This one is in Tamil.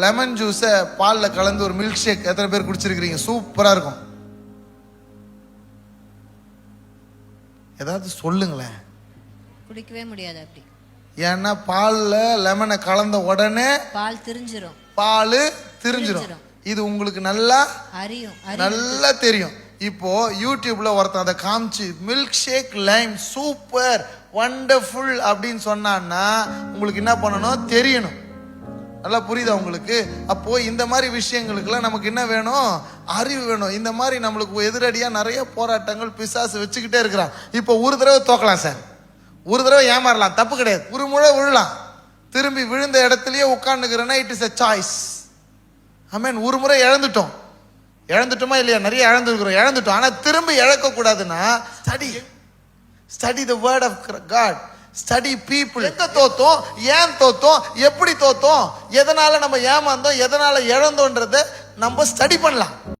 லெமன் ஜூஸை பாலில் கலந்து ஒரு மில்க் ஷேக் எத்தனை பேர் குடிச்சிருக்கிறீங்க? சூப்பரா இருக்கும். ஏதாவது சொல்லுங்களேன். குடிக்கவே முடியாது அப்படி. ஏன்னா பால்ல லெமனை கலந்த உடனே பால் திரிஞ்சிரும். இது உங்களுக்கு நல்லா அறியும், நல்லா தெரியும். இப்போ யூடியூப்ல ஒருத்தன் அதை காமிச்சு milk shake lime super wonderful அப்படின்னு சொன்னான்னா உங்களுக்கு என்ன பண்ணணும் தெரியணும். நல்லா புரியுதா உங்களுக்கு? அப்போ இந்த மாதிரி விஷயங்களுக்குலாம் நமக்கு என்ன வேணும்? அறிவு வேணும். இந்த மாதிரி நம்மளுக்கு எதிரடியா நிறைய போராட்டங்கள் பிசாசு வச்சுக்கிட்டே இருக்கிறான். இப்போ ஒரு தடவை தோக்கலாம் சார், ஒரு தடவை ஏமாறலாம், தப்பு கிடையாது. ஒரு முறை விழலாம், திரும்பி விழுந்த இடத்துலயே உட்கார்ந்துக்கிறேன்னா it is a choice. Amen. ஒரு முறை இழந்துட்டோமா இல்லையா? நிறைய இழந்துட்டோம். ஆனா திரும்பி இழக்க கூடாதுன்னா study the word of God, study people. எங்க தோத்தோம், ஏன் தோத்தோம், எப்படி தோத்தோம், எதனால நம்ம ஏமாந்தோம், எதனால இழந்தோன்றதை நம்ம ஸ்டடி பண்ணலாம்.